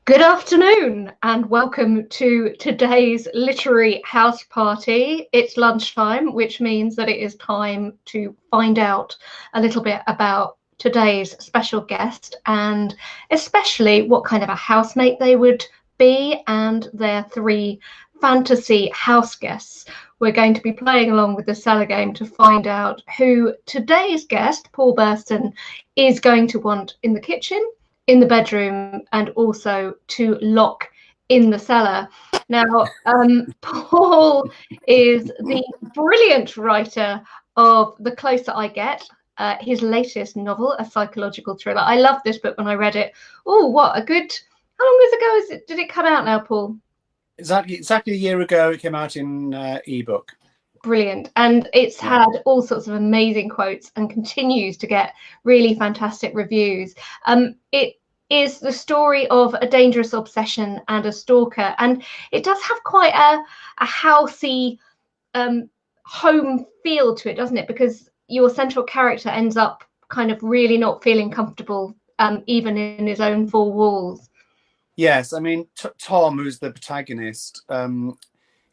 Good afternoon and welcome to today's literary house party. It's lunchtime, which means that it is time to find out a little bit about today's special guest and especially what kind of a housemate they would be and their three fantasy house guests. We're going to be playing along with the cellar game to find out who today's guest, Paul Burston, is going to want in the kitchen, in the bedroom, and also to lock in the cellar. Now, Paul is the brilliant writer of The Closer I Get, his latest novel, a psychological thriller. I loved this book when I read it. Oh, what a good... How long ago did it come out now, Paul? Exactly a year ago, it came out in ebook. Brilliant. And it's had all sorts of amazing quotes and continues to get really fantastic reviews. It is the story of a dangerous obsession and a stalker, and it does have quite a housey home feel to it, doesn't it? Because your central character ends up kind of really not feeling comfortable even in his own four walls. Yes, I mean, Tom, who's the protagonist,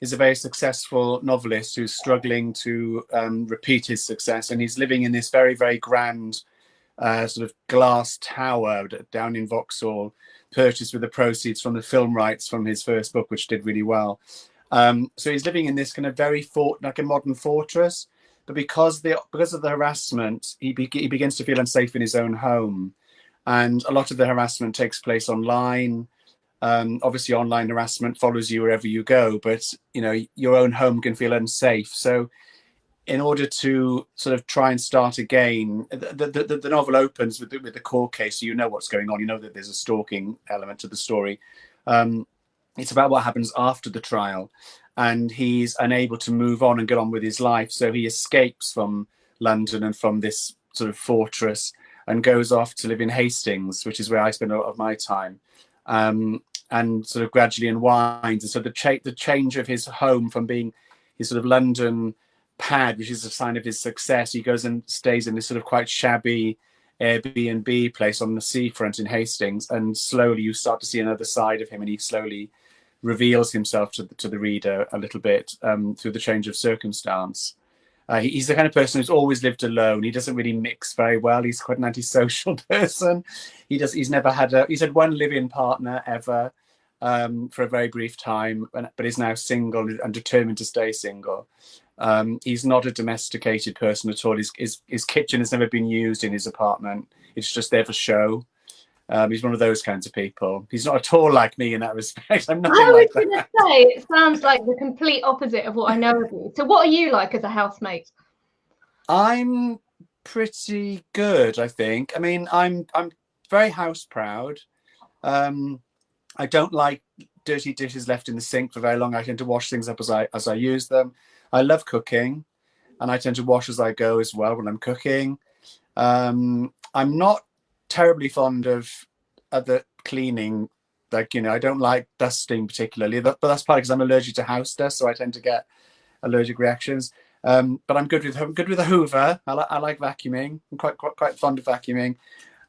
is a very successful novelist who's struggling to repeat his success, and he's living in this very, very grand sort of glass tower down in Vauxhall, purchased with the proceeds from the film rights from his first book, which did really well. So he's living in this kind of very like a modern fortress, but because of the harassment, he begins to feel unsafe in his own home, and a lot of the harassment takes place online. Obviously, online harassment follows you wherever you go, but your own home can feel unsafe. So, in order to sort of try and start again, the novel opens with the court case. So you know what's going on. You know that there's a stalking element to the story. It's about what happens after the trial, and he's unable to move on and get on with his life. So he escapes from London and from this sort of fortress and goes off to live in Hastings, which is where I spend a lot of my time. And sort of gradually unwinds. And so the change of his home from being his sort of London pad, which is a sign of his success, he goes and stays in this sort of quite shabby Airbnb place on the seafront in Hastings, and slowly you start to see another side of him, and he slowly reveals himself to the reader a little bit through the change of circumstance. He's the kind of person who's always lived alone. He doesn't really mix very well. He's quite an antisocial person. He's had one live-in partner ever for a very brief time, but is now single and determined to stay single. He's not a domesticated person at all. His kitchen has never been used in his apartment. It's just there for show. He's one of those kinds of people. He's not at all like me in that respect. I'm nothing like that. I was going to say, it sounds like the complete opposite of what I know of you. So what are you like as a housemate? I'm pretty good, I think. I mean, I'm very house proud. I don't like dirty dishes left in the sink for very long. I tend to wash things up as I use them. I love cooking, and I tend to wash as I go as well when I'm cooking. I'm not terribly fond of other cleaning. Like, I don't like dusting particularly, but that's partly because I'm allergic to house dust, so I tend to get allergic reactions. But I'm good with a Hoover. I like vacuuming. I'm quite fond of vacuuming.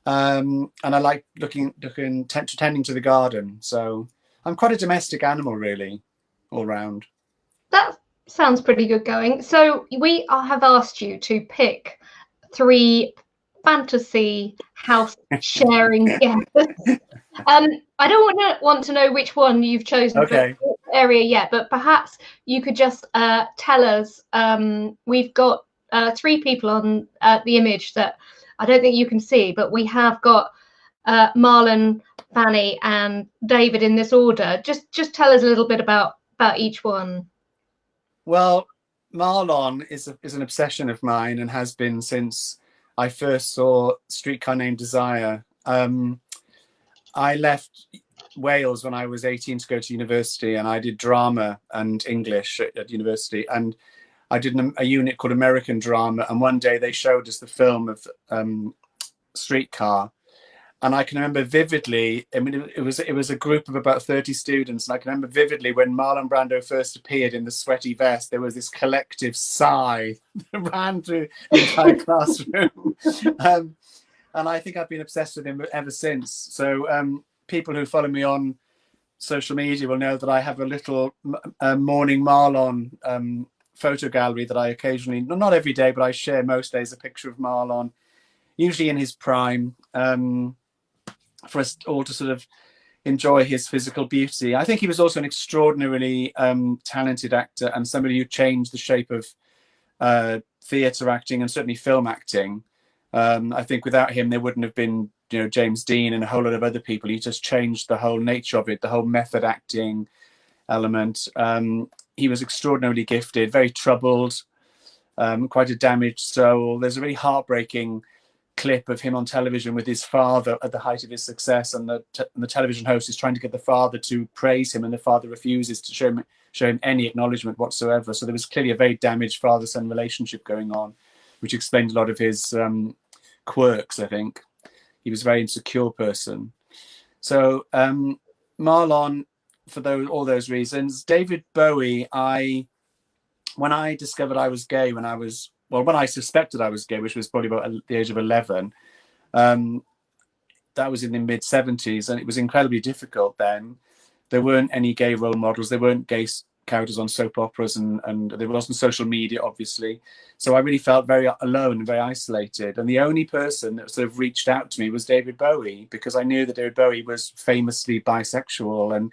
And I like tending to the garden. So I'm quite a domestic animal, really, all round. That sounds pretty good going. So we have asked you to pick three fantasy house sharing guests. I don't want to know which one you've chosen for area yet, but perhaps you could just tell us. We've got three people on the image that I don't think you can see, but we have got Marlon, Fanny, and David in this order. Just tell us a little bit about each one. Well, Marlon is an obsession of mine and has been since I first saw Streetcar Named Desire. I left Wales when I was 18 to go to university, and I did drama and English at university, and I did a unit called American Drama, and one day they showed us the film of Streetcar, and I can remember vividly. I mean, it was a group of about 30 students, and I can remember vividly when Marlon Brando first appeared in the sweaty vest. There was this collective sigh that ran through the entire classroom, and I think I've been obsessed with him ever since. So people who follow me on social media will know that I have a little morning Marlon photo gallery that I occasionally, not every day, but I share most days, a picture of Marlon, usually in his prime, for us all to sort of enjoy his physical beauty. I think he was also an extraordinarily talented actor, and somebody who changed the shape of theatre acting and certainly film acting. I think without him, there wouldn't have been, James Dean and a whole lot of other people. He just changed the whole nature of it, the whole method acting element. He was extraordinarily gifted, very troubled, quite a damaged soul. There's a really heartbreaking clip of him on television with his father at the height of his success, and the television host is trying to get the father to praise him, and the father refuses to show him any acknowledgement whatsoever. So there was clearly a very damaged father-son relationship going on, which explained a lot of his quirks. I think he was a very insecure person. So Marlon, for all those reasons. David Bowie, when I discovered I was gay, when I suspected I was gay, which was probably about the age of 11, that was in the mid-70s, and it was incredibly difficult then. There weren't any gay role models. There weren't gay characters on soap operas, and there wasn't social media, obviously. So I really felt very alone and very isolated. And the only person that sort of reached out to me was David Bowie, because I knew that David Bowie was famously bisexual and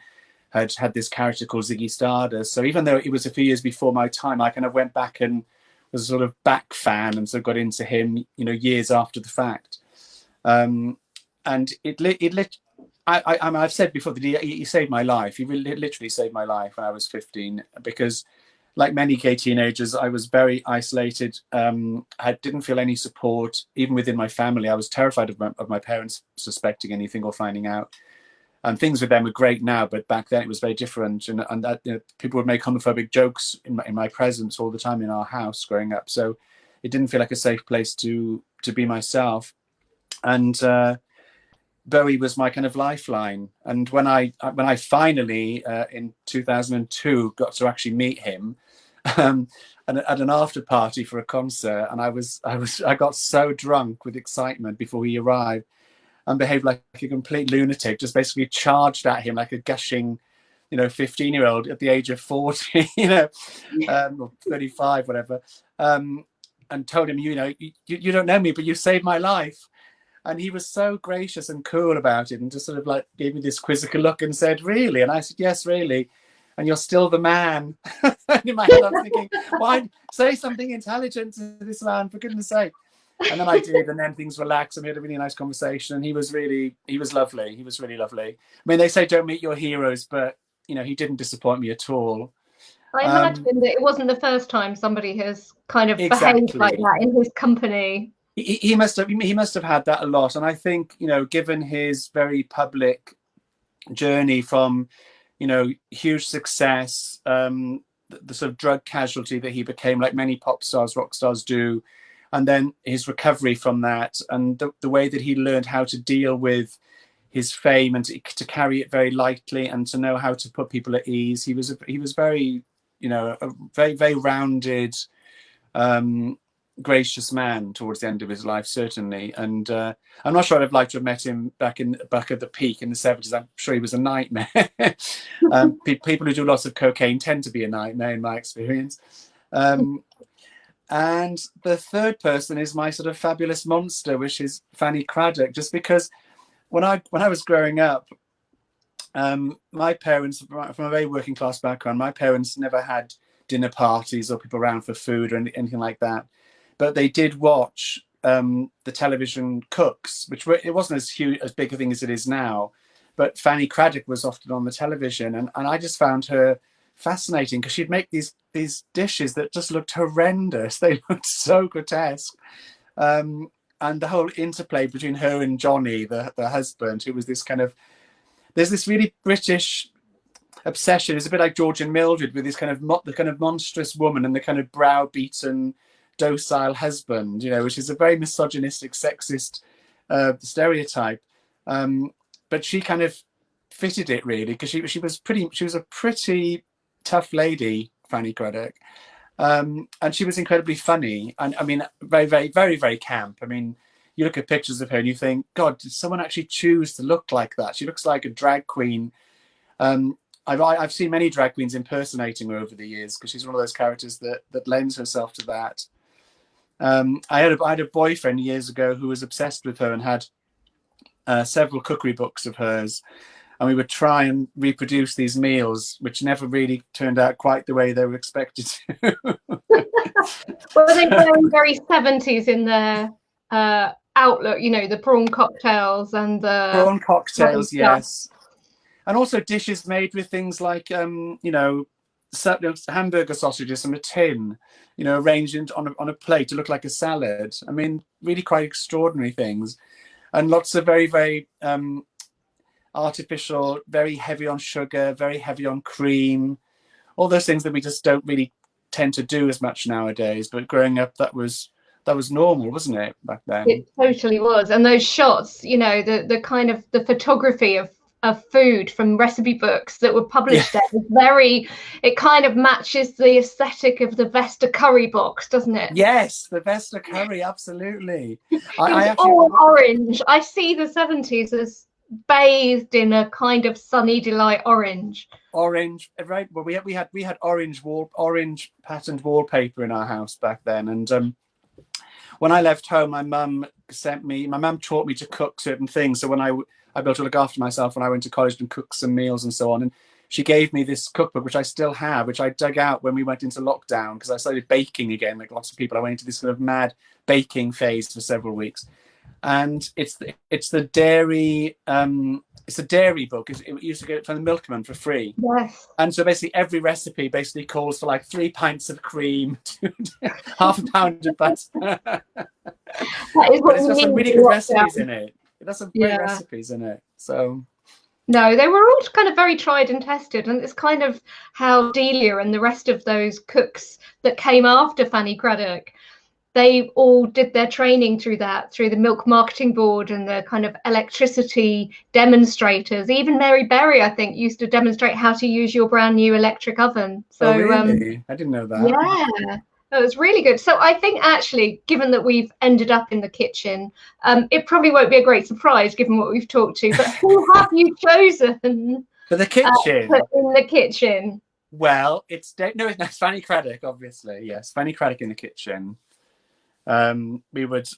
had this character called Ziggy Stardust. So even though it was a few years before my time, I kind of went back and was a sort of back fan, and so got into him, years after the fact. And I've said before that he saved my life. He really, literally saved my life when I was 15, because like many gay teenagers, I was very isolated. I didn't feel any support, even within my family. I was terrified of my parents suspecting anything or finding out. And things with them are great now, but back then it was very different. And that, people would make homophobic jokes in my presence all the time in our house growing up. So it didn't feel like a safe place to be myself. And Bowie was my kind of lifeline. And when I finally in 2002 got to actually meet him and at an after party for a concert, and I got so drunk with excitement before he arrived, and behaved like a complete lunatic, just basically charged at him like a gushing, 15-year-old at the age of 40, or 35, whatever, and told him, you don't know me, but you saved my life. And he was so gracious and cool about it, and just sort of like gave me this quizzical look and said, "Really?" And I said, "Yes, really. And you're still the man." And in my head, I was thinking, why say something intelligent to this man, for goodness sake? And then I did, and then things relaxed, and we had a really nice conversation. And he was lovely. He was really lovely. I mean, they say don't meet your heroes, but he didn't disappoint me at all. I imagine that it wasn't the first time somebody has kind of behaved like that in his company. He must have had that a lot. And I think, given his very public journey from, huge success, the sort of drug casualty that he became, like many pop stars, rock stars do, and then his recovery from that, and the way that he learned how to deal with his fame and to carry it very lightly and to know how to put people at ease. He was very, a very, very rounded, gracious man towards the end of his life, certainly. And I'm not sure I'd have liked to have met him back at the peak in the 70s. I'm sure he was a nightmare. People who do lots of cocaine tend to be a nightmare, in my experience. And the third person is my sort of fabulous monster, which is Fanny Cradock. Just because when I was growing up, my parents, from a very working class background, my parents never had dinner parties or people around for food or anything like that. But they did watch the television Cooks, it wasn't as big a thing as it is now. But Fanny Cradock was often on the television, and I just found her fascinating, because she'd make these dishes that just looked horrendous. They looked so grotesque. And the whole interplay between her and Johnny, the husband, who was this kind of, there's this really British obsession. It's a bit like George and Mildred, with this kind of the kind of monstrous woman and the kind of browbeaten, docile husband, which is a very misogynistic, sexist stereotype. But she kind of fitted it, really, because she was a pretty tough lady, Fanny Cradock. And she was incredibly funny, and I mean, very, very, very, very camp. I mean, you look at pictures of her and you think, God, did someone actually choose to look like that? She looks like a drag queen. I've seen many drag queens impersonating her over the years because she's one of those characters that lends herself to that. I had a boyfriend years ago who was obsessed with her and had several cookery books of hers, and we would try and reproduce these meals, which never really turned out quite the way they were expected to. Were they very 70s in their outlook? You know, the prawn cocktails and the prawn cocktails, yes, and also dishes made with things like hamburger sausages from a tin, arranged on a plate to look like a salad. I mean, really quite extraordinary things, and lots of very, very artificial, very heavy on sugar, very heavy on cream, all those things that we just don't really tend to do as much nowadays. But growing up, that was normal, wasn't it, back then? It totally was. And those shots, the kind of the photography of food from recipe books that were published there is it kind of matches the aesthetic of the Vesta curry box, doesn't it? Yes, the Vesta curry, absolutely. All orange. I see the 70s as bathed in a kind of sunny delight orange, right? Well, we had orange patterned wallpaper in our house back then. And when I left home, my mum taught me to cook certain things. So when I built to look after myself when I went to college and cook some meals and so on. And she gave me this cookbook, which I still have, which I dug out when we went into lockdown because I started baking again, like lots of people. I went into this sort of mad baking phase for several weeks. And it's the dairy it's a dairy book. It used to get it from the milkman for free. Yes. And so basically every recipe basically calls for like 3 pints of cream, half a pound of butter. But it's got some really good recipes in it. There's some great recipes in it. So no, they were all kind of very tried and tested, and it's kind of how Delia and the rest of those cooks that came after Fanny Cradock, they all did their training through the Milk Marketing Board and the kind of electricity demonstrators. Even Mary Berry, I think, used to demonstrate how to use your brand new electric oven. So really? I didn't know that. Yeah. That was really good. So I think actually, given that we've ended up in the kitchen, it probably won't be a great surprise given what we've talked to. But who have you chosen for the kitchen? In the kitchen. Well, it's Fanny Cradock, obviously. Yes, Fanny Cradock in the kitchen. We would,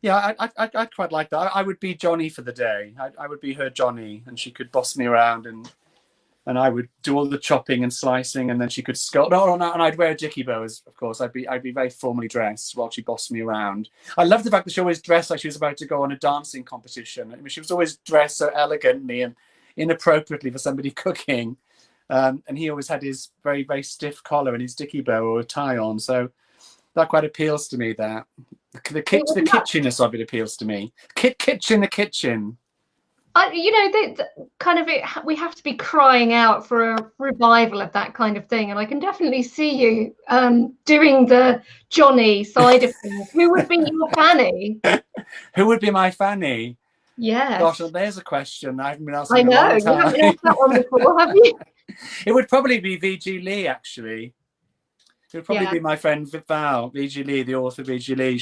I'd quite like that. I would be Johnny for the day. I would be her Johnny, and she could boss me around and I would do all the chopping and slicing, and then she could sculpt. And I'd wear a dicky bow, of course. I'd be very formally dressed while she bossed me around. I love the fact that she always dressed like she was about to go on a dancing competition. I mean, she was always dressed so elegantly and inappropriately for somebody cooking. And he always had his very, very stiff collar and his dicky bow or a tie on. So that quite appeals to me. That the kitchenness of it appeals to me. The kitchen. We have to be crying out for a revival of that kind of thing, and I can definitely see you doing the Johnny side of things. Who would be your Fanny? Who would be my Fanny? Yes. Gosh, well, there's a question I haven't been asking. I know you haven't asked that one before, have you? It would probably be V.G. Lee, actually. It would probably be my friend Val, V.G. Lee, the author V.G. Lee.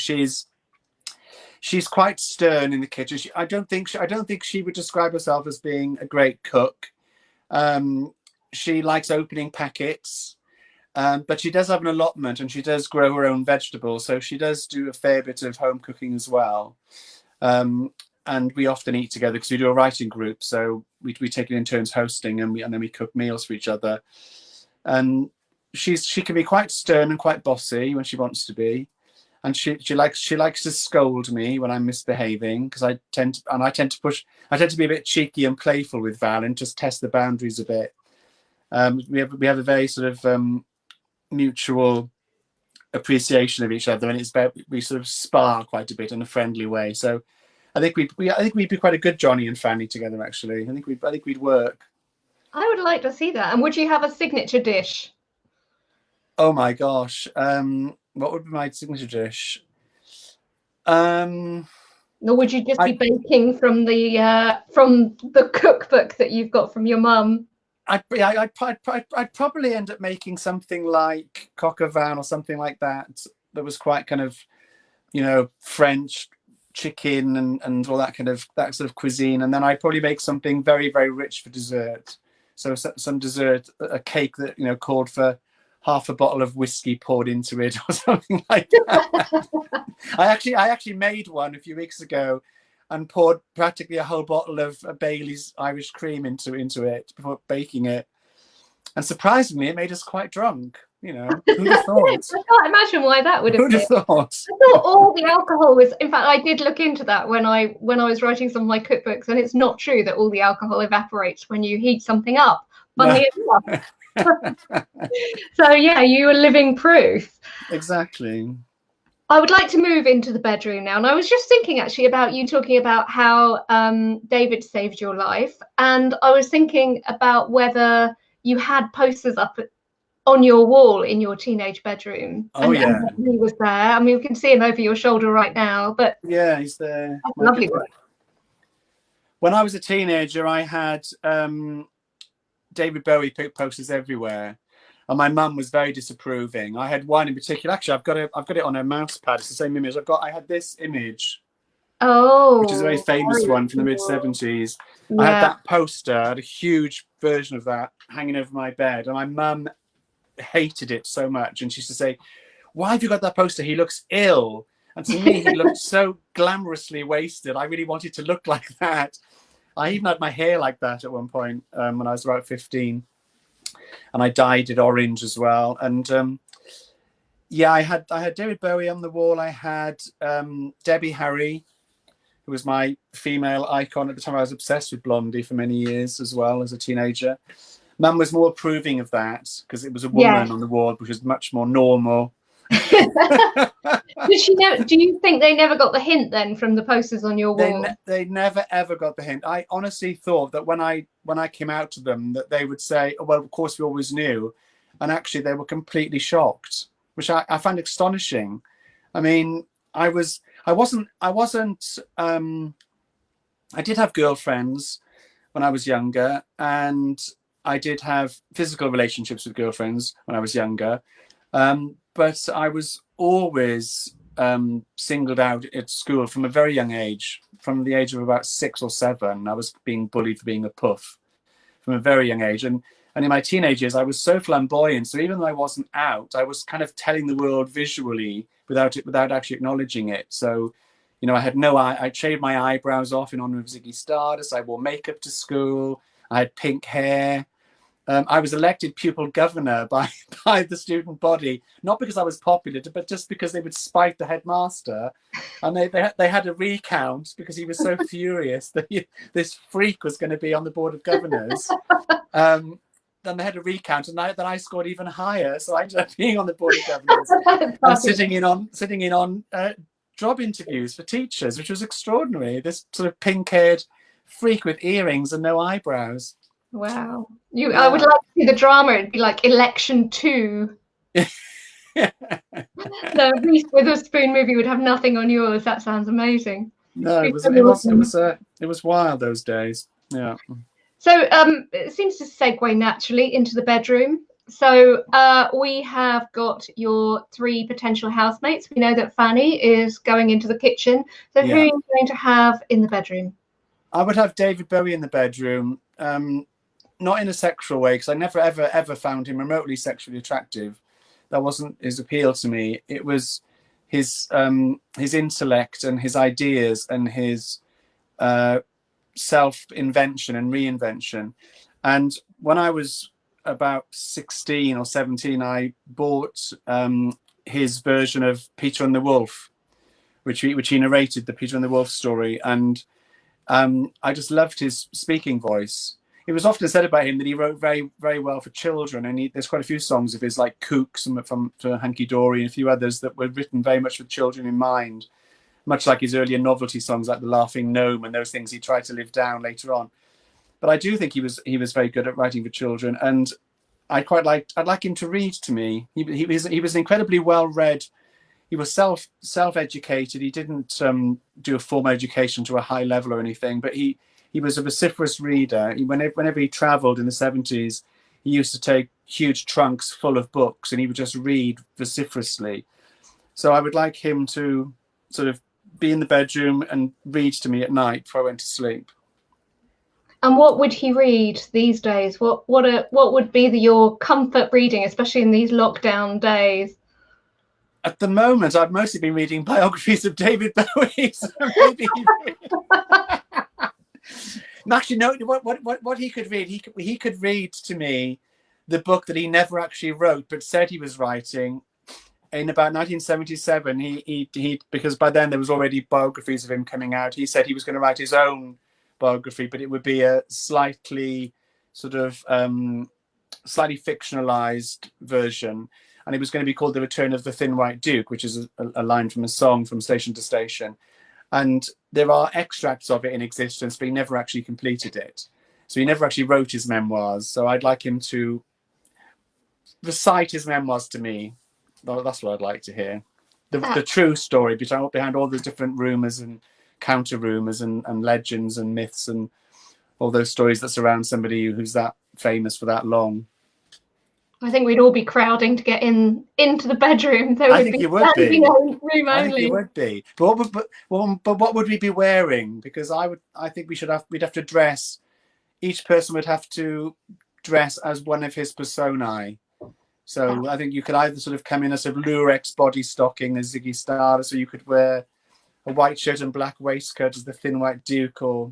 She's quite stern in the kitchen. I don't think she would describe herself as being a great cook. She likes opening packets, but she does have an allotment and she does grow her own vegetables. So she does do a fair bit of home cooking as well. And we often eat together because we do a writing group. So we take it in turns hosting, and then we cook meals for each other. And she can be quite stern and quite bossy when she wants to be. And she likes to scold me when I'm misbehaving, because I tend to be a bit cheeky and playful with Val and just test the boundaries a bit. We have a very sort of mutual appreciation of each other, and we sort of spar quite a bit in a friendly way. So I think we'd be quite a good Johnny and Fanny together. Actually, I think we'd work. I would like to see that. And would you have a signature dish? Oh my gosh. What would be my signature dish? Or would you just be baking from the cookbook that you've got from your mum? I'd probably end up making something like coq au vin or something like that. That was quite kind of, French, chicken and all that sort of cuisine, and then I'd probably make something very, very rich for dessert. So some dessert, a cake that, you know, called for half a bottle of whiskey poured into it or something like that. I actually made one a few weeks ago and poured practically a whole bottle of Bailey's Irish cream into it before baking it. And surprisingly, it made us quite drunk. You know, who'd have thought? I can't imagine why that would have Who'd have been. thought? I thought all the alcohol was, in fact, I did look into that when I was writing some of my cookbooks, and it's not true that all the alcohol evaporates when you heat something up. Funnily enough. So yeah, you were living proof. Exactly. I would like to move into the bedroom now, and I was just thinking actually about you talking about how David saved your life, and I was thinking about whether you had posters up on your wall in your teenage bedroom. Oh, yeah. And he was there. I mean, we can see him over your shoulder right now, but yeah, he's there. Lovely work. When I was a teenager, I had David Bowie posters everywhere, and my mum was very disapproving. I had one in particular. Actually, I've got it on a mouse pad. It's the same image. I had this image. Oh, which is a very famous one from the mid-70s. Yeah. I had that poster. I had a huge version of that hanging over my bed, and my mum hated it so much, and she used to say, "Why have you got that poster? He looks ill." And to me, he looked so glamorously wasted. I really wanted to look like that. I even had my hair like that at one point when I was about 15, and I dyed it orange as well. And yeah, I had David Bowie on the wall. I had Debbie Harry, who was my female icon at the time. I was obsessed with Blondie for many years as well as a teenager. Mum was more approving of that because it was a woman on the wall, which was much more normal. Did she know? Do you think they never got the hint then from the posters on your wall? They never ever got the hint. I honestly thought that when I came out to them that they would say, "Oh, well, of course we always knew," and actually they were completely shocked, which I found astonishing. I mean, I did have girlfriends when I was younger, and I did have physical relationships with girlfriends when I was younger, but I was always singled out at school from a very young age. From the age of about 6 or 7, I was being bullied for being a puff from a very young age. And in my teenage years, I was so flamboyant. So even though I wasn't out, I was kind of telling the world visually without actually acknowledging it. So, you know, I shaved my eyebrows off in honor of Ziggy Stardust. I wore makeup to school. I had pink hair. I was elected pupil governor by the student body, not because I was popular, but just because they would spite the headmaster. And they had a recount because he was so furious that this freak was going to be on the board of governors. Then they had a recount, and then I scored even higher. So I ended up being on the board of governors and sitting in on job interviews for teachers, which was extraordinary. This sort of pink-haired freak with earrings and no eyebrows. Wow. I would like to see the drama. It'd be like Election 2. The Reese Witherspoon movie would have nothing on yours. That sounds amazing. No, it was wild those days. Yeah. So it seems to segue naturally into the bedroom. So we have got your 3 potential housemates. We know that Fanny is going into the kitchen. So who are you going to have in the bedroom? I would have David Bowie in the bedroom. Not in a sexual way, because I never ever found him remotely sexually attractive. That wasn't his appeal to me. It was his intellect and his ideas and his self-invention and reinvention. And when I was about 16 or 17, I bought his version of Peter and the Wolf, which he narrated, the Peter and the Wolf story, and I just loved his speaking voice. It was often said about him that he wrote very, very well for children, and there's quite a few songs of his, like Kooks from Hunky Dory and a few others that were written very much with children in mind, much like his earlier novelty songs like The Laughing Gnome and those things he tried to live down later on. But I do think he was very good at writing for children, and I'd like him to read to me. He was incredibly well read. He was self-educated. He didn't do a formal education to a high level or anything, but he was a vociferous reader. Whenever he traveled in the 70s, he used to take huge trunks full of books, and he would just read vociferously. So I would like him to sort of be in the bedroom and read to me at night before I went to sleep. And what would he read these days? What would be your comfort reading, especially in these lockdown days? At the moment, I've mostly been reading biographies of David Bowie. So maybe actually, no. What he could read? He could read to me the book that he never actually wrote, but said he was writing in about 1977. He because by then there was already biographies of him coming out. He said he was going to write his own biography, but it would be a slightly sort of slightly fictionalized version, and it was going to be called The Return of the Thin White Duke, which is a line from a song from Station to Station. And there are extracts of it in existence, but he never actually completed it. So he never actually wrote his memoirs. So I'd like him to recite his memoirs to me. That's what I'd like to hear. The true story behind all the different rumours and counter rumours and legends and myths and all those stories that surround somebody who's that famous for that long. I think we'd all be crowding to get into the bedroom. I think you would be. Room I only. think you would be. But what would we be wearing? Because I think we'd have to dress. Each person would have to dress as one of his personae. So I think you could either sort of come in as a Lurex body stocking as Ziggy Stardust, or you could wear a white shirt and black waistcoat as the Thin White Duke, or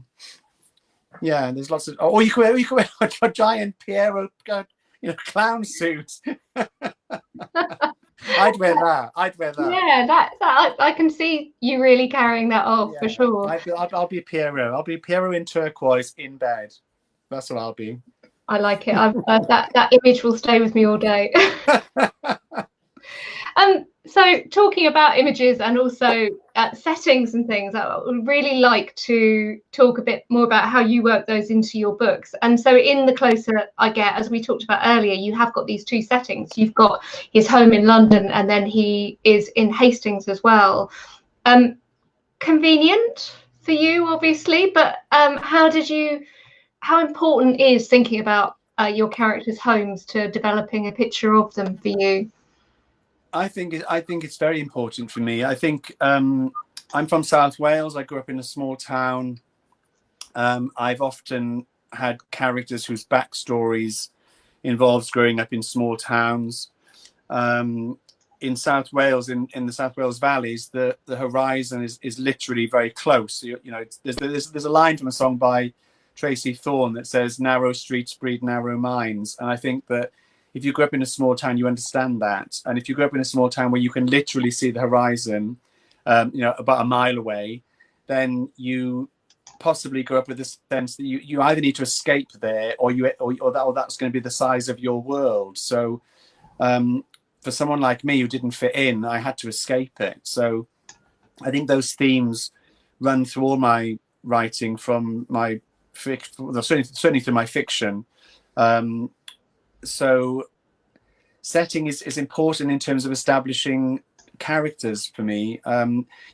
there's lots of. Or you could wear a giant Piero, clown suit. I'd wear that. Yeah, that I can see you really carrying that off for sure. I'll be Piero. I'll be Piero in turquoise in bed. That's what I'll be. I like it. That image will stay with me all day. So talking about images and also settings and things, I would really like to talk a bit more about how you work those into your books. And so in The Closer I Get, as we talked about earlier, you have got these two settings. You've got his home in London, and then he is in Hastings as well. Convenient for you, obviously, but how important is thinking about your characters' homes to developing a picture of them for you? I think it's very important for me. I think I'm from South Wales. I grew up in a small town. I've often had characters whose backstories involves growing up in small towns. In South Wales, in the South Wales valleys, the horizon is literally very close. There's a line from a song by Tracy Thorn that says, "Narrow streets breed narrow minds," and I think that if you grew up in a small town, you understand that. And if you grew up in a small town where you can literally see the horizon, about a mile away, then you possibly grew up with the sense that you either need to escape there, or that's going to be the size of your world. So for someone like me who didn't fit in, I had to escape it. So I think those themes run through all my writing, from my certainly through my fiction. So setting is important in terms of establishing characters for me.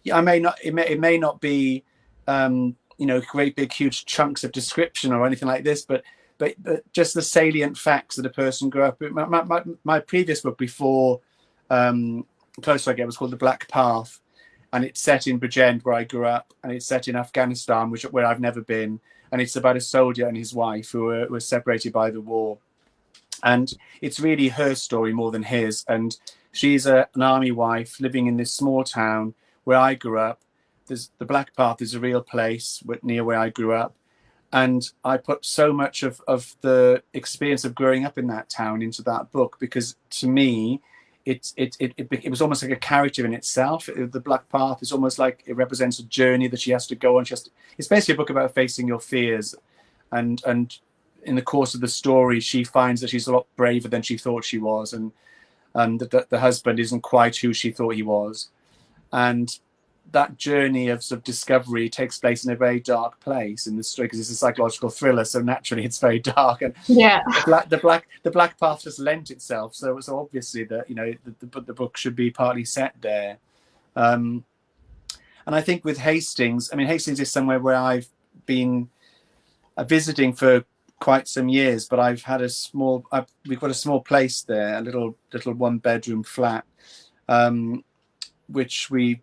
It may not be great big huge chunks of description or anything like this, but just the salient facts that a person grew up with. My previous book before Closer I Get was called The Black Path, and it's set in Bridgend, where I grew up, and it's set in Afghanistan, where I've never been, and it's about a soldier and his wife who were separated by the war. And it's really her story more than his. And she's an army wife living in this small town where I grew up. The Black Path is a real place near where I grew up. And I put so much of the experience of growing up in that town into that book, because to me, it was almost like a character in itself. The Black Path is almost like it represents a journey that she has to go on. It's basically a book about facing your fears. And in the course of the story, she finds that she's a lot braver than she thought she was, and that the husband isn't quite who she thought he was. And that journey of sort of discovery takes place in a very dark place in the story, because it's a psychological thriller, so naturally it's very dark. And the Black Path just lent itself, so obviously that the book should be partly set there. And I think with Hastings, Hastings is somewhere where I've been visiting for quite some years, but we've got a small place there, a little 1-bedroom flat, which we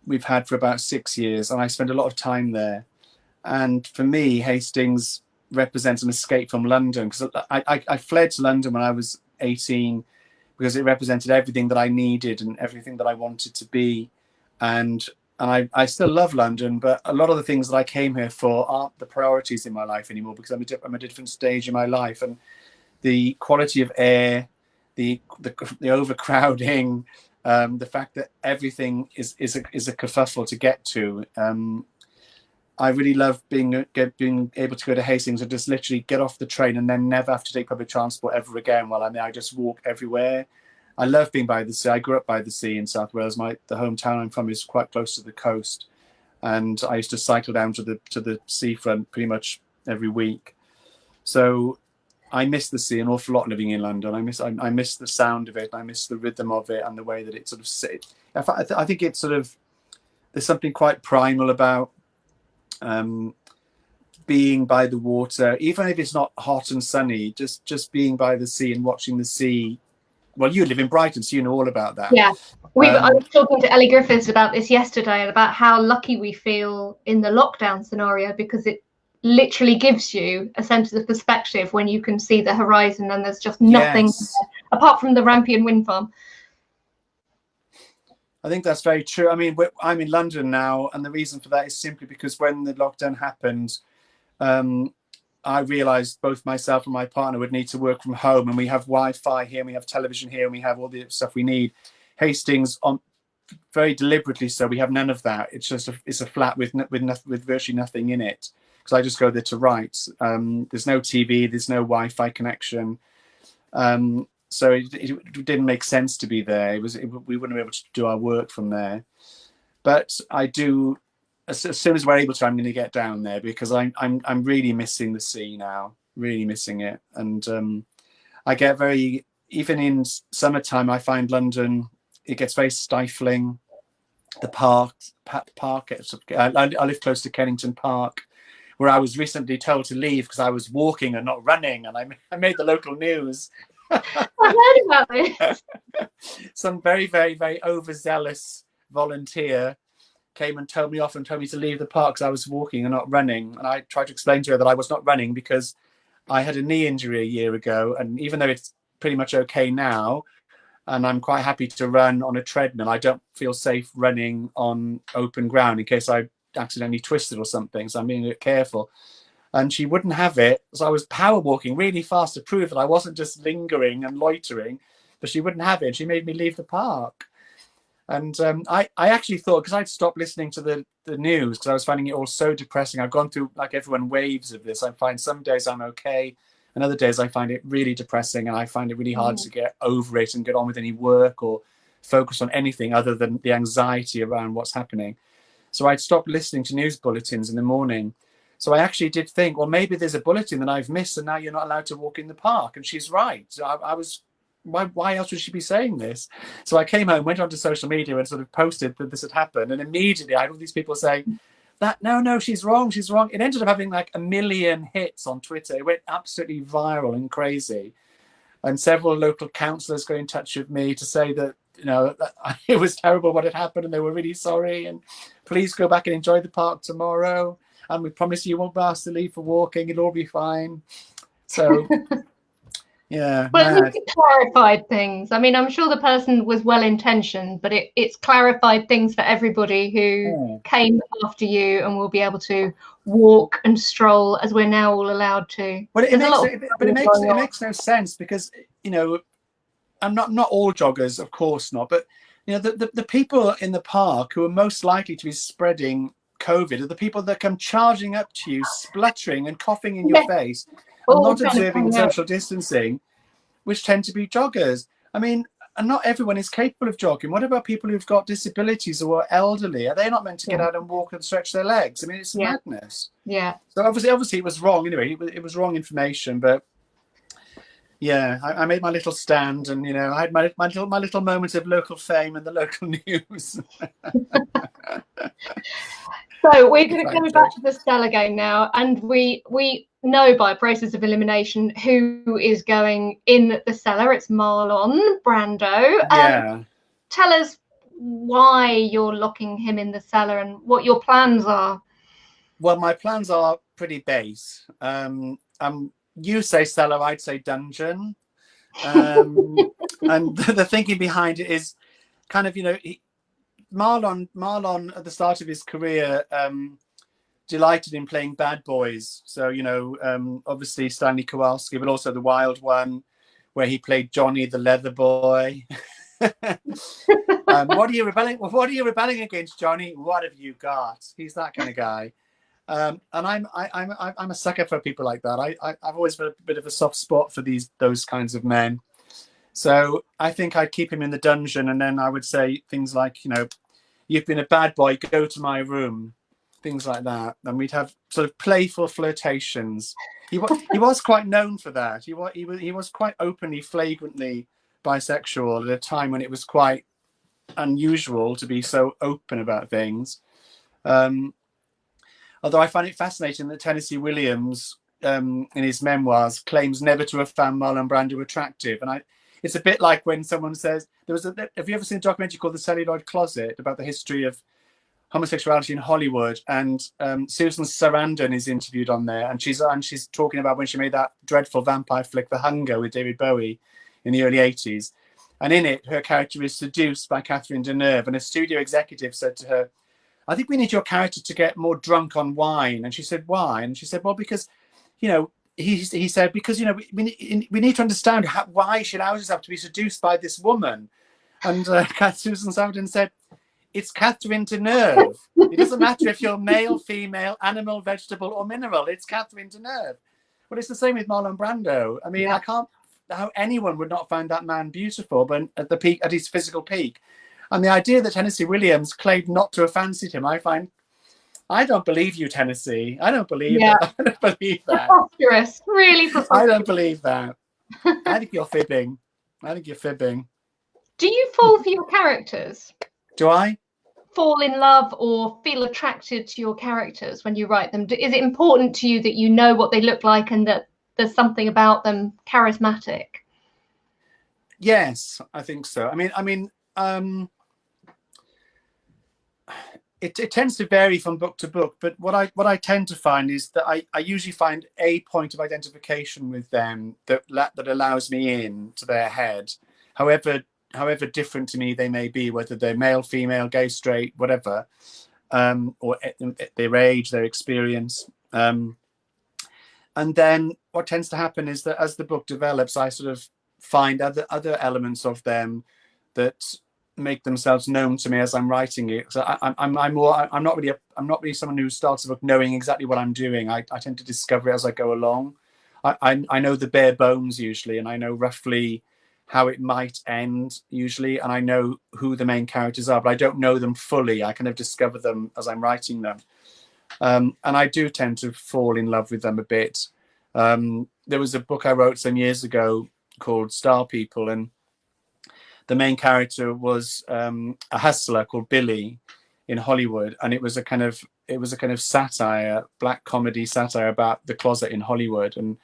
we've had for about 6 years, and I spend a lot of time there. And for me, Hastings represents an escape from London, because I fled to London when I was 18 because it represented everything that I needed and everything that I wanted to be. And I still love London, but a lot of the things that I came here for aren't the priorities in my life anymore, because I'm at a different stage in my life. And the quality of air, the overcrowding, the fact that everything is a kerfuffle to get to. I really love being able to go to Hastings and just literally get off the train and then never have to take public transport ever again while I'm there. I just walk everywhere. I love being by the sea. I grew up by the sea in South Wales. The hometown I'm from is quite close to the coast, and I used to cycle down to the seafront pretty much every week. So I miss the sea an awful lot living in London. I miss the sound of it. I miss the rhythm of it and the way that it sort of sits. I think it's sort of, there's something quite primal about being by the water, even if it's not hot and sunny, just being by the sea and watching the sea. Well, you live in Brighton, so you know all about that. Yeah, I was talking to Ellie Griffiths about this yesterday, and about how lucky we feel in the lockdown scenario, because it literally gives you a sense of perspective when you can see the horizon and there's just nothing there, apart from the Rampion wind farm. I think that's very true. I mean, I'm in London now, and the reason for that is simply because when the lockdown happened, I realised both myself and my partner would need to work from home, and we have Wi-Fi here, and we have television here, and we have all the stuff we need. Hastings, very deliberately so, we have none of that. It's just it's a flat with virtually nothing in it, because I just go there to write. There's no TV, there's no Wi-Fi connection. So it didn't make sense to be there. We wouldn't be able to do our work from there. But I do, as soon as we're able to, I'm going to get down there, because I'm really missing the sea now, really missing it. And I get even in summertime, I find London, it gets very stifling. The park. I live close to Kennington Park, where I was recently told to leave because I was walking and not running, and I made the local news. I heard about this. Some very, very, very overzealous volunteer came and told me off and told me to leave the park because I was walking and not running. And I tried to explain to her that I was not running because I had a knee injury a year ago. And even though it's pretty much okay now, and I'm quite happy to run on a treadmill, I don't feel safe running on open ground in case I accidentally twisted or something. So I'm being a bit careful. And she wouldn't have it. So I was power walking really fast to prove that I wasn't just lingering and loitering, but she wouldn't have it. She made me leave the park. And I actually thought, because I'd stopped listening to the news because I was finding it all so depressing. I've gone through, like everyone, waves of this. I find some days I'm okay, and other days I find it really depressing, and I find it really hard to get over it and get on with any work or focus on anything other than the anxiety around what's happening. So I'd stopped listening to news bulletins in the morning. So I actually did think, well, maybe there's a bulletin that I've missed, and now you're not allowed to walk in the park. And she's right. So I was, why else would she be saying this? So I came home, went onto social media and sort of posted that this had happened. And immediately I had all these people saying that, no, she's wrong. It ended up having like 1 million hits on Twitter. It went absolutely viral and crazy. And several local councillors got in touch with me to say that, that it was terrible what had happened, and they were really sorry. And please go back and enjoy the park tomorrow. And we promise you won't be asked to leave for walking. It'll all be fine. So, yeah. But it clarified things. I mean, I'm sure the person was well-intentioned, but it's clarified things for everybody who came after you and will be able to walk and stroll as we're now all allowed to. Well, it makes no sense, because, I'm not all joggers, of course not. But, the people in the park who are most likely to be spreading COVID are the people that come charging up to you, spluttering and coughing in your face, and not observing social distancing, which tend to be joggers. I mean, and not everyone is capable of jogging. What about people who've got disabilities or are elderly? Are they not meant to get out and walk and stretch their legs? I mean, it's madness. Yeah. So obviously it was wrong. Anyway, it was wrong information, but yeah, I made my little stand, and I had my little moment of local fame in the local news. So we're going to come back to the Cellar Game now, and we know by process of elimination who is going in the cellar. It's Marlon Brando. Yeah. Tell us, why you're locking him in the cellar and what your plans are. Well, my plans are pretty base. You say cellar, I'd say dungeon. And the thinking behind it is kind of, Marlon at the start of his career delighted in playing bad boys. So, obviously Stanley Kowalski, but also The Wild One, where he played Johnny the Leather Boy. What are you rebelling against, Johnny? What have you got? He's that kind of guy. And I'm a sucker for people like that. I've always been a bit of a soft spot for those kinds of men. So I think I'd keep him in the dungeon, and then I would say things like, you've been a bad boy, go to my room, things like that, and we'd have sort of playful flirtations. He was quite known for that. He was quite openly, flagrantly bisexual at a time when it was quite unusual to be so open about things. Although I find it fascinating that Tennessee Williams, in his memoirs, claims never to have found Marlon Brando attractive, and it's a bit like when someone says have you ever seen a documentary called The Celluloid Closet about the history of homosexuality in Hollywood? And Susan Sarandon is interviewed on there, and she's talking about when she made that dreadful vampire flick The Hunger with David Bowie in the early 80s. And in it, her character is seduced by Catherine Deneuve, and a studio executive said to her, I think we need your character to get more drunk on wine. And she said, why? And she said, well, because, he said, because, we need to understand why she allows herself to be seduced by this woman. And Susan Sarandon said, it's Catherine Deneuve. It doesn't matter if you're male, female, animal, vegetable, or mineral. It's Catherine Deneuve. Well, it's the same with Marlon Brando. I mean, yeah. I can't, how anyone would not find that man beautiful, but at his physical peak. And the idea that Tennessee Williams claimed not to have fancied him, I don't believe you, Tennessee. I don't believe that. I don't believe that. Preposterous, really preposterous. I don't believe that. I think you're fibbing. Do you fall for your characters? Do I? Fall in love or feel attracted to your characters when you write them? Is it important to you that you know what they look like and that there's something about them charismatic? Yes, I think so. It tends to vary from book to book, but what I tend to find is that I usually find a point of identification with them that allows me in to their head, however different to me they may be, whether they're male, female, gay, straight, whatever, or their age, their experience. And then what tends to happen is that as the book develops, I sort of find other elements of them that make themselves known to me as I'm writing it. So I'm not really someone who starts a book knowing exactly what I'm doing. I tend to discover it as I go along. I know the bare bones usually, and I know roughly how it might end usually, and I know who the main characters are, but I don't know them fully. I kind of discover them as I'm writing them. And I do tend to fall in love with them a bit. There was a book I wrote some years ago called Star People, and the main character was a hustler called Billy in Hollywood, and it was a kind of satire, black comedy satire about the closet in Hollywood, and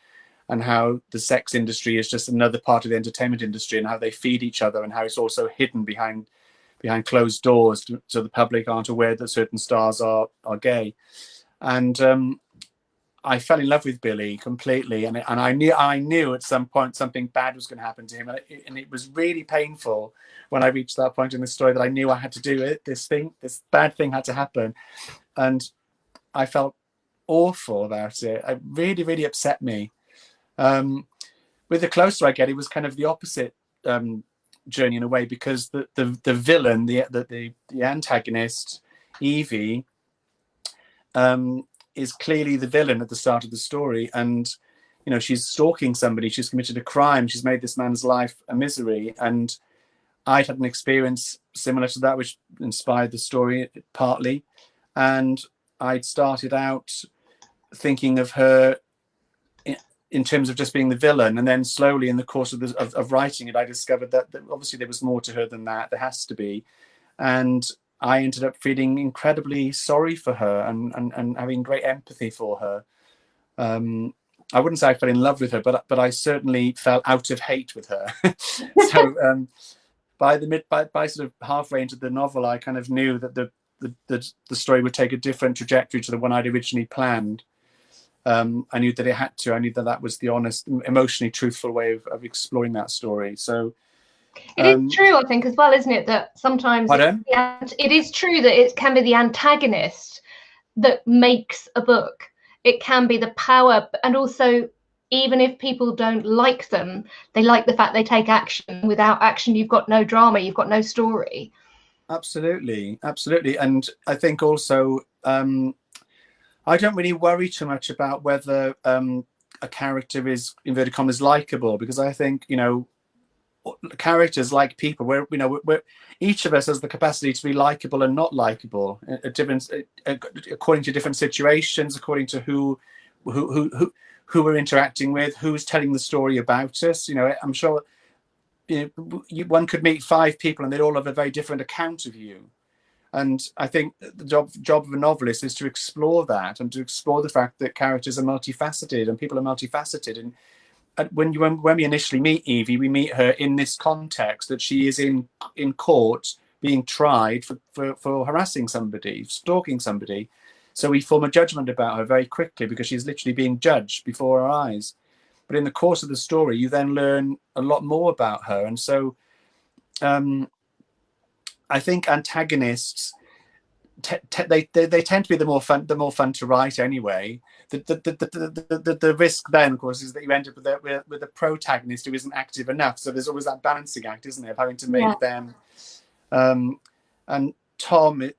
how the sex industry is just another part of the entertainment industry, and how they feed each other, and how it's also hidden behind closed doors, so the public aren't aware that certain stars are gay. And I fell in love with Billy completely, and I knew at some point something bad was going to happen to him, and it was really painful when I reached that point in the story that I knew I had to do it. This bad thing had to happen, and I felt awful about it. It really, really upset me. With The Closer I Get, it was kind of the opposite journey in a way, because the villain, the antagonist, Evie, is clearly the villain at the start of the story, and she's stalking somebody, she's committed a crime, she's made this man's life a misery. And I'd had an experience similar to that which inspired the story partly, and I'd started out thinking of her in terms of just being the villain, and then slowly in the course of writing it, I discovered that obviously there was more to her than that. There has to be. And I ended up feeling incredibly sorry for her and having great empathy for her. I wouldn't say I fell in love with her, but I certainly fell out of hate with her. So by sort of halfway into the novel, I kind of knew that the story would take a different trajectory to the one I'd originally planned. I knew that it had to. I knew that was the honest, emotionally truthful way of exploring that story. So it is true, I think, as well, isn't it, that sometimes it is true that it can be the antagonist that makes a book. It can be the power, and also, even if people don't like them, they like the fact they take action. Without action, you've got no drama, you've got no story. Absolutely, absolutely. And I think also, I don't really worry too much about whether a character is, inverted commas, likable, because I think, you know, characters, like people, we're each of us has the capacity to be likable and not likable, according to different situations, according to who we're interacting with, who's telling the story about us. You know, I'm sure one could meet 5 people and they'd all have a very different account of you. And I think the job of a novelist is to explore that, and to explore the fact that characters are multifaceted and people are multifaceted. And when we initially meet Evie, we meet her in this context that she is in court being tried for harassing somebody, stalking somebody. So we form a judgment about her very quickly because she's literally being judged before our eyes. But in the course of the story, you then learn a lot more about her. And so I think antagonists, they tend to be the more fun to write anyway. The risk then, of course, is that you end up with a protagonist who isn't active enough. So there's always that balancing act, isn't there, of having to make them. And Tom,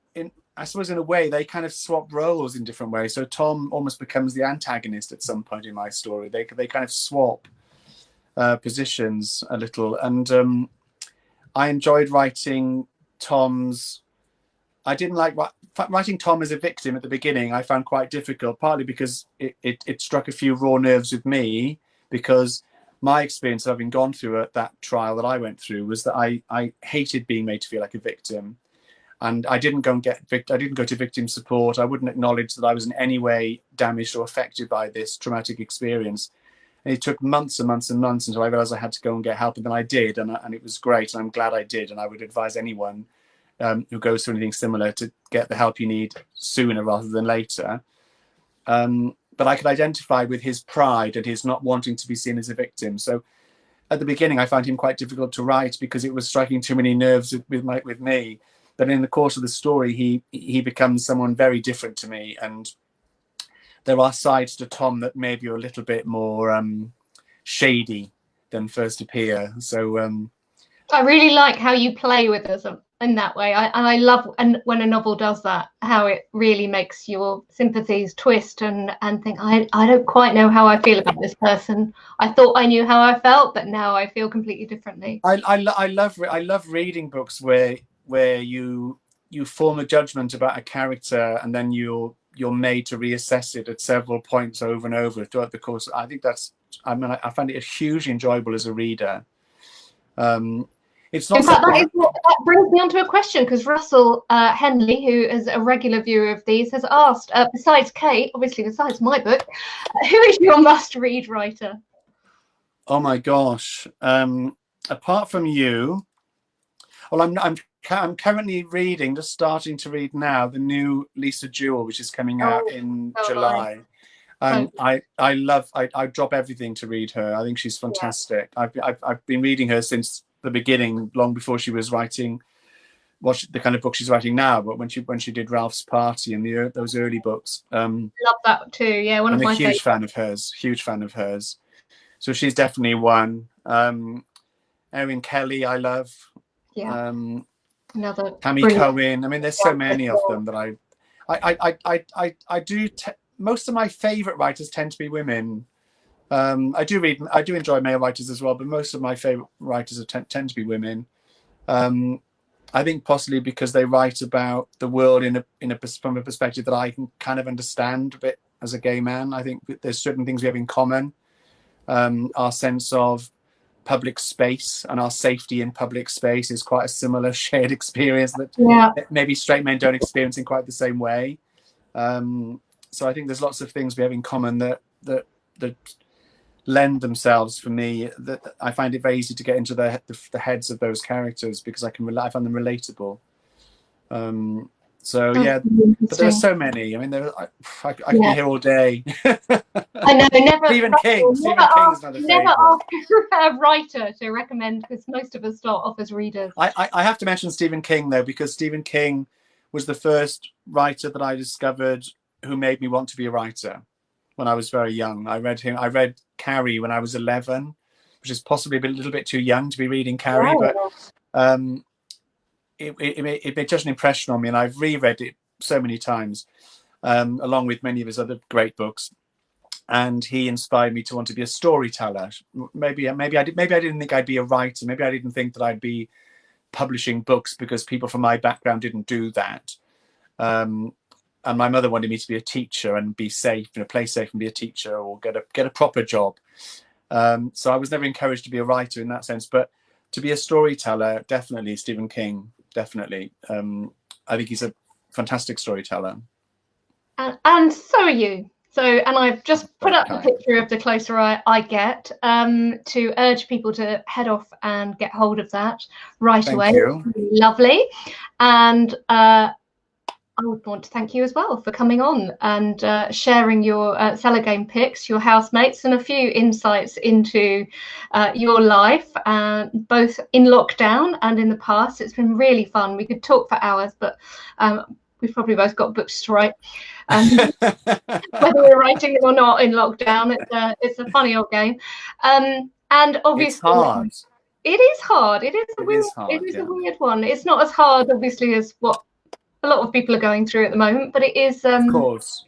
I suppose in a way, they kind of swap roles in different ways. So Tom almost becomes the antagonist at some point in my story. They kind of swap positions a little. And I enjoyed writing Tom's. I didn't like writing Tom as a victim at the beginning. I found quite difficult, partly because it struck a few raw nerves with me, because my experience of having gone through that trial that I went through was that I hated being made to feel like a victim. And I didn't go to victim support. I wouldn't acknowledge that I was in any way damaged or affected by this traumatic experience. And it took months and months and months until I realized I had to go and get help. And then I did, and it was great. And I'm glad I did. And I would advise anyone who goes through anything similar to get the help you need sooner rather than later. But I could identify with his pride and his not wanting to be seen as a victim. So at the beginning, I found him quite difficult to write because it was striking too many nerves with me. But in the course of the story, he becomes someone very different to me. And there are sides to Tom that maybe are a little bit more shady than first appear. So I really like how you play with us in that way. I love when a novel does that, how it really makes your sympathies twist and think, I don't quite know how I feel about this person. I thought I knew how I felt, but now I feel completely differently. I love reading books where you form a judgment about a character and then you're made to reassess it at several points over and over throughout the course. I think I find it hugely enjoyable as a reader. It's not. In fact, that brings me on to a question, because Russell Henley, who is a regular viewer of these, has asked, besides Kate, obviously besides my book, who is your must-read writer? Oh my gosh! Apart from you, well, I'm currently reading, just starting to read now, the new Lisa Jewell, which is coming out in July. I drop everything to read her. I think she's fantastic. Yeah. I've been reading her since the beginning, long before she was writing the kind of book she's writing now. But when she did Ralph's Party and those early books, love that too. Yeah, one of my favorites. Huge fan of hers. So she's definitely one. Erin Kelly, I love. Yeah. Another Tammy Cohen. I mean, there's so many of them that I do. Most of my favorite writers tend to be women. I do enjoy male writers as well, but most of my favorite writers tend to be women. I think possibly because they write about the world from a perspective that I can kind of understand a bit as a gay man. I think there's certain things we have in common. Our sense of public space and our safety in public space is quite a similar shared experience that maybe straight men don't experience in quite the same way. So I think there's lots of things we have in common that lend themselves for me. That I find it very easy to get into the heads of those characters because I find them relatable. So yeah, but there are so many. I mean, I could be here all day. I know, never. Stephen King is another never favourite. ask a writer to recommend, because most of us start off as readers. I have to mention Stephen King though, because Stephen King was the first writer that I discovered who made me want to be a writer when I was very young. I read him. I read Carrie when I was 11, which is possibly a little bit too young to be reading Carrie, but it made such an impression on me, and I've reread it so many times, along with many of his other great books. And he inspired me to want to be a storyteller. Maybe I didn't think I'd be a writer. Maybe I didn't think that I'd be publishing books, because people from my background didn't do that. And my mother wanted me to be a teacher and be safe, play safe and be a teacher, or get a proper job. So I was never encouraged to be a writer in that sense. But to be a storyteller, definitely Stephen King. Definitely, I think he's a fantastic storyteller. And so are you. So, and I've just put up the picture of The Closer I Get, to urge people to head off and get hold of that right away. Thank you. Lovely. And I would want to thank you as well for coming on and sharing your cellar game picks, your housemates, and a few insights into your life, both in lockdown and in the past. It's been really fun. We could talk for hours, but we've probably both got books to write. Whether we're writing them or not in lockdown, it's a funny old game. And obviously, it's hard. It is hard. It is a weird one. It's not as hard, obviously, as what a lot of people are going through at the moment, but it is, of course,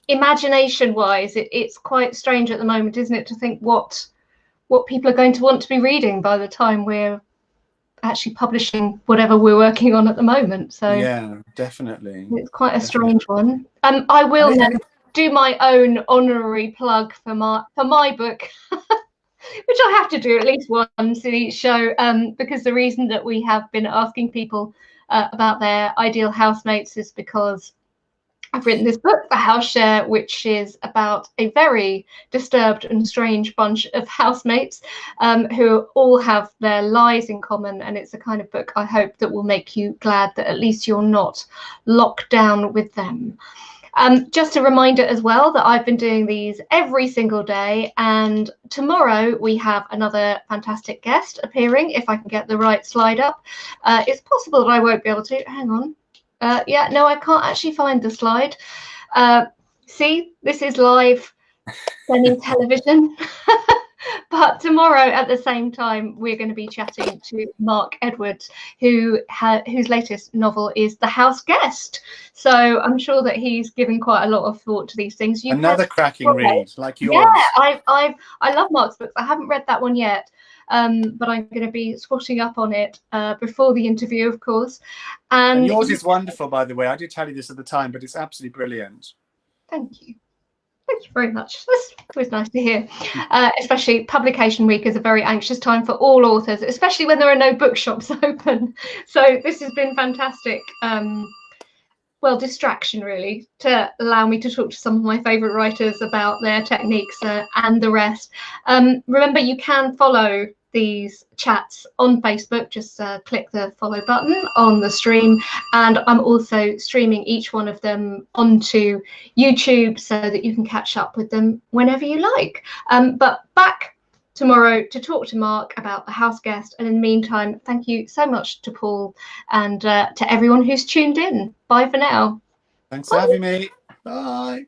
imagination-wise, it's quite strange at the moment, isn't it, to think what people are going to want to be reading by the time we're actually publishing whatever we're working on at the moment. So yeah, definitely, it's quite a strange one. I will now do my own honorary plug for my book, which I have to do at least once in each show, because the reason that we have been asking people about their ideal housemates is because I've written this book, The House Share, which is about a very disturbed and strange bunch of housemates who all have their lies in common. And it's a kind of book I hope that will make you glad that at least you're not locked down with them. Just a reminder as well that I've been doing these every single day, and tomorrow we have another fantastic guest appearing, if I can get the right slide up. It's possible that I won't be able to. Hang on. Yeah, no, I can't actually find the slide. See, this is live television. But tomorrow at the same time, we're going to be chatting to Mark Edwards, whose latest novel is The House Guest. So I'm sure that he's given quite a lot of thought to these things. Another cracking read, like yours. Yeah, I love Mark's books. I haven't read that one yet, but I'm going to be swatting up on it before the interview, of course. And yours is wonderful, by the way. I did tell you this at the time, but it's absolutely brilliant. Thank you. Thank you very much. That's always nice to hear. Especially publication week is a very anxious time for all authors, especially when there are no bookshops open. So this has been fantastic. Well, distraction really, to allow me to talk to some of my favourite writers about their techniques and the rest. Remember, you can follow these chats on Facebook. Just click the follow button on the stream, and I'm also streaming each one of them onto YouTube so that you can catch up with them whenever you like. But back tomorrow to talk to Mark about The House Guest, and in the meantime, thank you so much to Paul and to everyone who's tuned in. Bye for now. Thanks for having me. Bye.